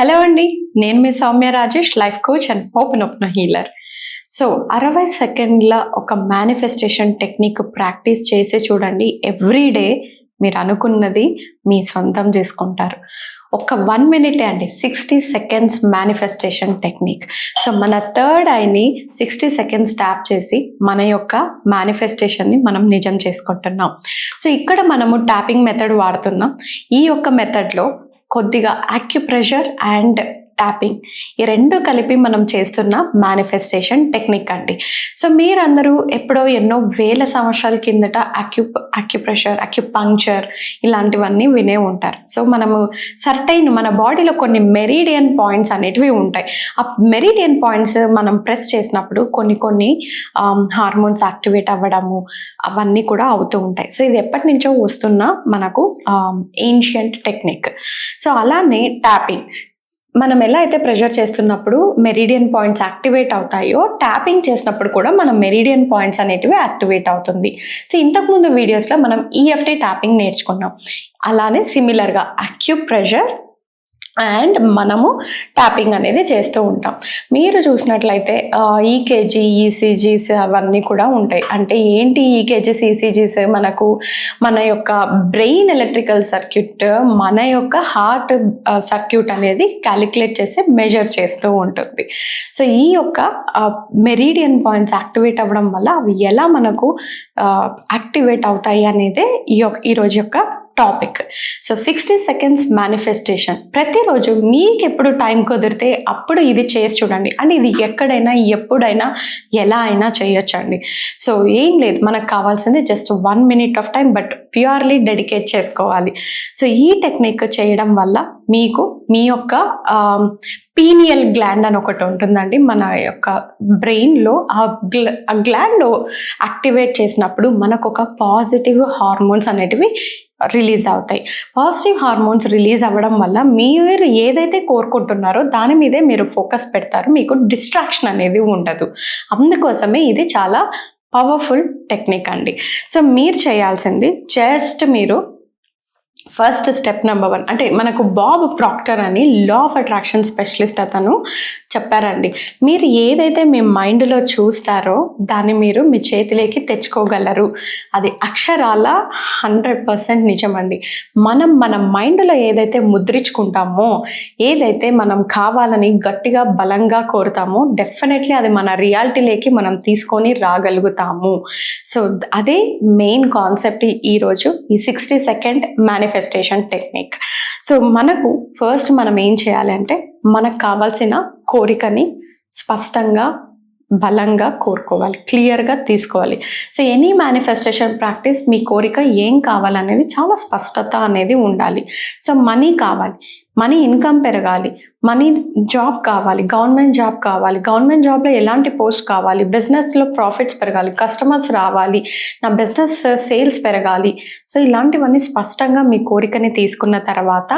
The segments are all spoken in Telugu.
హలో అండి, నేను మీ Soumya Rajesh, life coach and open healer. So 60 సెకండ్ల ఒక మేనిఫెస్టేషన్ టెక్నిక్ ప్రాక్టీస్ చేసి చూడండి. ఎవ్రీడే మీరు అనుకున్నది మీ సొంతం చేసుకుంటారు. ఒక 1 మినిటే అండి, 60 సెకండ్స్ మేనిఫెస్టేషన్ టెక్నిక్. సో మన థర్డ్ ఐని 60 సెకండ్స్ ట్యాప్ చేసి మన యొక్క మేనిఫెస్టేషన్ని మనం నిజం చేసుకుంటున్నాం. సో ఇక్కడ మనము ట్యాపింగ్ మెథడ్ వాడుతున్నాం. ఈ యొక్క మెథడ్లో కొద్దిగా యాక్యుప్రెషర్ అండ్ ట్యాపింగ్ ఈ రెండు కలిపి మనం చేస్తున్న మేనిఫెస్టేషన్ టెక్నిక్ అండి. సో మీరందరూ ఎప్పుడో ఎన్నో వేల సంవత్సరాల కిందట యాక్యుప్రెషర్, అక్యుపంక్చర్ ఇలాంటివన్నీ వినే ఉంటారు. సో మనము సర్టైన్ మన బాడీలో కొన్ని మెరిడియన్ పాయింట్స్ అనేటివి ఉంటాయి. ఆ మెరిడియన్ పాయింట్స్ మనం ప్రెస్ చేసినప్పుడు కొన్ని హార్మోన్స్ యాక్టివేట్ అవ్వడము అవన్నీ కూడా అవుతూ ఉంటాయి. సో ఇది ఎప్పటి నుంచో వస్తున్న మనకు ఏన్షియంట్ టెక్నిక్. సో అలానే ట్యాపింగ్ మనం ఎలా అయితే ప్రెషర్ చేస్తున్నప్పుడు మెరిడియన్ పాయింట్స్ యాక్టివేట్ అవుతాయో, ట్యాపింగ్ చేసినప్పుడు కూడా మనం మెరిడియన్ పాయింట్స్ అనేటివి యాక్టివేట్ అవుతుంది. సో ఇంతకుముందు వీడియోస్లో మనం ఈఎఫ్టీ ట్యాపింగ్ నేర్చుకున్నాం. అలానే సిమిలర్గా అక్యుప్రెషర్ అండ్ మనము ట్యాపింగ్ అనేది చేస్తూ ఉంటాం. మీరు చూసినట్లయితే ఈకేజీ, ఈసీజీస్ అవన్నీ కూడా ఉంటాయి. అంటే ఏంటి ఈకేజీస్, ఈసీజీస్? మనకు మన యొక్క బ్రెయిన్ ఎలక్ట్రికల్ సర్క్యూట్, మన యొక్క హార్ట్ సర్క్యూట్ అనేది క్యాలిక్యులేట్ చేసి మెజర్ చేస్తూ ఉంటుంది. సో ఈ యొక్క మెరిడియన్ పాయింట్స్ యాక్టివేట్ అవ్వడం వల్ల అవి ఎలా మనకు యాక్టివేట్ అవుతాయి అనేది ఈరోజు యొక్క టాపిక్. సో 60 సెకండ్స్ మేనిఫెస్టేషన్ ప్రతిరోజు మీకు ఎప్పుడు టైం కుదిరితే అప్పుడు ఇది చేసి చూడండి. అండ్ ఇది ఎక్కడైనా ఎప్పుడైనా ఎలా అయినా చేయొచ్చండి. సో ఏం లేదు, మనకు కావాల్సింది just 1 minute of time, but purely dedicate చేసుకోవాలి. సో ఈ టెక్నిక్ చేయడం వల్ల మీకు మీ యొక్క పీనియల్ గ్లాండ్ అని ఒకటి ఉంటుందండి మన యొక్క బ్రెయిన్లో. ఆ గ్లాండ్ యాక్టివేట్ చేసినప్పుడు మనకు ఒక పాజిటివ్ హార్మోన్స్ అనేటివి రిలీజ్ అవుతాయి. పాజిటివ్ హార్మోన్స్ రిలీజ్ అవ్వడం వల్ల మీరు ఏదైతే కోరుకుంటున్నారో దాని మీదే మీరు ఫోకస్ పెడతారు. మీకు డిస్ట్రాక్షన్ అనేది ఉండదు. అందుకోసమే ఇది చాలా పవర్ఫుల్ టెక్నిక్ అండి. సో మీరు చేయాల్సింది జస్ట్ మీరు ఫస్ట్ స్టెప్ నెంబర్ 1 అంటే మనకు బాబ్ ప్రాక్టర్ అని లా ఆఫ్ అట్రాక్షన్ స్పెషలిస్ట్ అతను చెప్పారండి. మీరు ఏదైతే మీ మైండ్లో చూస్తారో దాన్ని మీరు మీ చేతిలోకి తెచ్చుకోగలరు. అది అక్షరాల 100% నిజమండి. మనం మన మైండ్లో ఏదైతే ముద్రించుకుంటామో, ఏదైతే మనం కావాలని గట్టిగా బలంగా కోరుతామో, డెఫినెట్లీ అది మన రియాలిటీలోకి మనం తీసుకొని రాగలుగుతాము. సో అదే మెయిన్ కాన్సెప్ట్ ఈరోజు ఈ 60 సెకండ్ మేనిఫెస్టేషన్ టెక్నిక్. సో మనకు ఫస్ట్ మనం ఏం చేయాలి అంటే, మనకు కావాల్సిన కోరికని స్పష్టంగా బలంగా కోరుకోవాలి, క్లియర్గా తీసుకోవాలి. సో ఎనీ మేనిఫెస్టేషన్ ప్రాక్టీస్ మీ కోరిక ఏం కావాలనేది చాలా స్పష్టత అనేది ఉండాలి. సో మనీ కావాలి, మనీ ఇన్కమ్ పెరగాలి, మనీ జాబ్ కావాలి, గవర్నమెంట్ జాబ్ కావాలి, గవర్నమెంట్ జాబ్లో ఎలాంటి పోస్ట్ కావాలి, బిజినెస్లో ప్రాఫిట్స్ పెరగాలి, కస్టమర్స్ రావాలి, నా బిజినెస్ సేల్స్ పెరగాలి. సో ఇలాంటివన్నీ స్పష్టంగా మీ కోరికని తీసుకున్న తర్వాత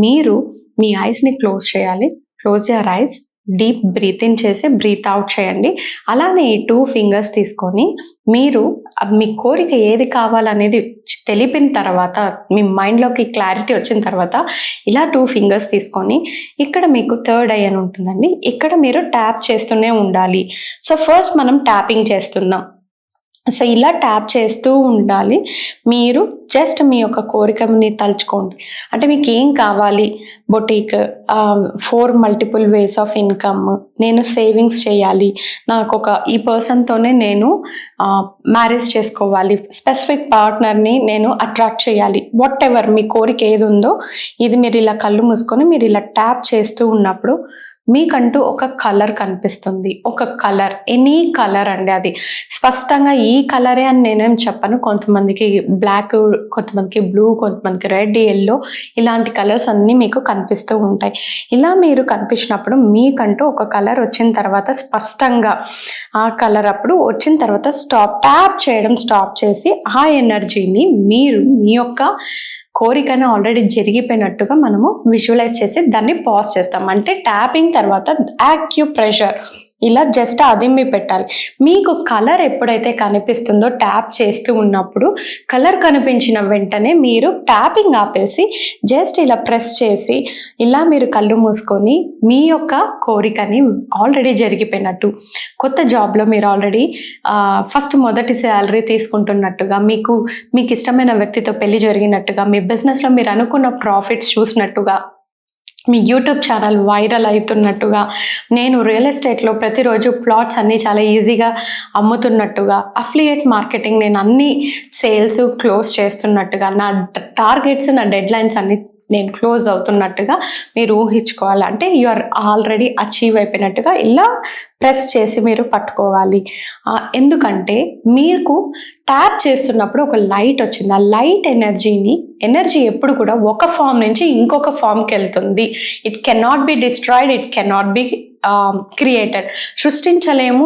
మీరు మీ ఐస్ని క్లోజ్ చేయాలి. Close your eyes, deep breath in చేసి బ్రీత్ అవుట్ చేయండి. అలానే ఈ 2 ఫింగర్స్ తీసుకొని మీరు మీ కోరిక ఏది కావాలనేది తెలిపిన తర్వాత, మీ మైండ్లోకి క్లారిటీ వచ్చిన తర్వాత ఇలా 2 ఫింగర్స్ తీసుకొని ఇక్కడ మీకు థర్డ్ ఐ అని ఉంటుందండి, ఇక్కడ మీరు ట్యాప్ చేస్తూనే ఉండాలి. సో ఫస్ట్ మనం ట్యాపింగ్ చేస్తున్నాం. సో ఇలా ట్యాప్ చేస్తూ ఉండాలి. మీరు జస్ట్ మీ యొక్క కోరికని తలుచుకోండి. అంటే మీకు ఏం కావాలి? Boutique, 4 multiple ways of income, నేను సేవింగ్స్ చేయాలి, నాకు ఈ పర్సన్తోనే నేను మ్యారేజ్ చేసుకోవాలి, స్పెసిఫిక్ పార్ట్నర్ని నేను అట్రాక్ట్ చేయాలి. వాట్ ఎవర్ మీ కోరిక ఏది ఉందో ఇది మీరు ఇలా కళ్ళు మూసుకొని మీరు ఇలా ట్యాప్ చేస్తూ ఉన్నప్పుడు మీకంటూ ఒక కలర్ కనిపిస్తుంది. ఒక కలర్, ఎనీ కలర్ అండి, అది స్పష్టంగా ఈ కలరే అని నేనేం చెప్పను. కొంతమందికి బ్లాక్, కొంతమందికి బ్లూ, కొంతమందికి రెడ్, ఎల్లో ఇలాంటి కలర్స్ అన్నీ మీకు కనిపిస్తూ ఉంటాయి. ఇలా మీరు కనిపించినప్పుడు మీకంటూ ఒక కలర్ వచ్చిన తర్వాత స్పష్టంగా ఆ కలర్ అప్పుడు వచ్చిన తర్వాత ట్యాప్ చేయడం స్టాప్ చేసి ఆ ఎనర్జీని మీరు మీ యొక్క కోరికను ఆల్రెడీ జరిగిపోయినట్టుగా మనము విజువలైజ్ చేసి దాన్ని పాజ్ చేస్తాం. అంటే ట్యాపింగ్ తర్వాత యాక్యుప్రెషర్ ఇలా జస్ట్ అదిమి పెట్టాలి. మీకు కలర్ ఎప్పుడైతే కనిపిస్తుందో ట్యాప్ చేస్తూ ఉన్నప్పుడు కలర్ కనిపించిన వెంటనే మీరు ట్యాపింగ్ ఆపేసి జస్ట్ ఇలా ప్రెస్ చేసి ఇలా మీరు కళ్ళు మూసుకొని మీ యొక్క కోరికని ఆల్రెడీ జరిగిపోయినట్టు, కొత్త జాబ్లో మీరు ఆల్రెడీ ఫస్ట్ మొదటి శాలరీ తీసుకుంటున్నట్టుగా, మీకు ఇష్టమైన వ్యక్తితో పెళ్లి జరిగినట్టుగా, మీ బిజినెస్లో మీరు అనుకున్న ప్రాఫిట్స్ చూసినట్టుగా, మీ యూట్యూబ్ ఛానల్ వైరల్ అవుతున్నట్టుగా, నేను రియల్ ఎస్టేట్లో ప్రతిరోజు ప్లాట్స్ అన్నీ చాలా ఈజీగా అమ్ముతున్నట్టుగా, అఫిలియేట్ మార్కెటింగ్ నేను అన్ని సేల్స్ క్లోజ్ చేస్తున్నట్టుగా, నా టార్గెట్స్ నా డెడ్ లైన్స్ అన్ని నేను క్లోజ్ అవుతున్నట్టుగా మీరు ఊహించుకోవాలి. అంటే యు ఆర్ ఆల్రెడీ అచీవ్ అయిపోయినట్టుగా ఇలా ప్రెస్ చేసి మీరు పట్టుకోవాలి. ఎందుకంటే మీకు ట్యాప్ చేస్తున్నప్పుడు ఒక లైట్ వచ్చింది. ఆ లైట్ ఎనర్జీ ఎప్పుడు కూడా ఒక ఫామ్ నుంచి ఇంకొక ఫామ్కి వెళ్తుంది. It cannot be destroyed, it cannot be created. సృష్టించలేము,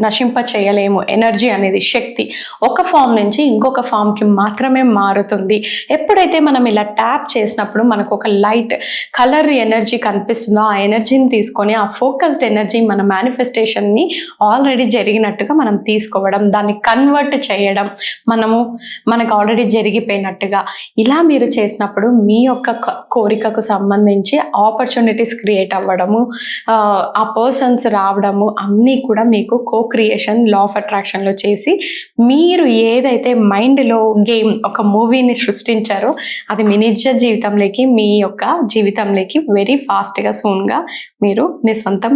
నశింప చేయలేము. ఎనర్జీ అనేది శక్తి ఒక ఫామ్ నుంచి ఇంకొక ఫామ్కి మాత్రమే మారుతుంది. ఎప్పుడైతే మనం ఇలా ట్యాప్ చేసినప్పుడు మనకు ఒక లైట్ కలర్ ఎనర్జీ కనిపిస్తుందో ఆ ఎనర్జీని తీసుకొని ఆ ఫోకస్డ్ ఎనర్జీ మన మేనిఫెస్టేషన్ని ఆల్రెడీ జరిగినట్టుగా మనం తీసుకోవడం, దాన్ని కన్వర్ట్ చేయడం, మనకు ఆల్రెడీ జరిగిపోయినట్టుగా ఇలా మీరు చేసినప్పుడు మీ యొక్క కోరికకు సంబంధించి ఆపర్చునిటీస్ క్రియేట్ అవ్వడము, ఆ పర్సన్స్ రావడము అన్నీ కూడా మీకు క్రియేషన్ లా ఆఫ్ అట్రాక్షన్లో చేసి మీరు ఏదైతే మైండ్లో గేమ్ ఒక మూవీని సృష్టించారో అది మీ నిజ జీవితంలోకి, మీ యొక్క జీవితంలోకి వెరీ ఫాస్ట్గా సూన్గా మీరు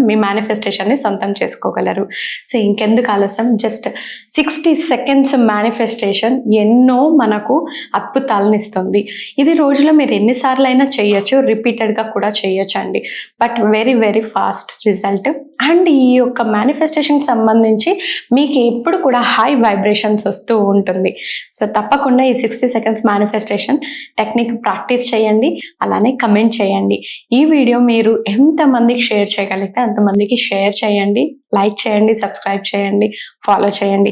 మీ మేనిఫెస్టేషన్ని సొంతం చేసుకోగలరు. సో ఇంకెందుకు ఆలస్యం, జస్ట్ 60 సెకండ్స్ మేనిఫెస్టేషన్ ఎన్నో మనకు అద్భుతాలను ఇస్తుంది. ఇది రోజులో మీరు ఎన్నిసార్లు అయినా చేయొచ్చు, రిపీటెడ్గా కూడా చేయొచ్చు అండి. But very very fast result. And ఈ యొక్క మేనిఫెస్టేషన్కి సంబంధించి మీకు ఎప్పుడు కూడా హై వైబ్రేషన్స్ వస్తూ ఉంటుంది. సో తప్పకుండా ఈ 60 సెకండ్స్ మేనిఫెస్టేషన్ టెక్నిక్ ప్రాక్టీస్ చేయండి, అలానే కమెంట్ చేయండి. ఈ వీడియో మీరు ఎంతమందికి షేర్ చేయగలిగితే అంతమందికి షేర్ చేయండి, లైక్ చేయండి, సబ్స్క్రైబ్ చేయండి, ఫాలో చేయండి.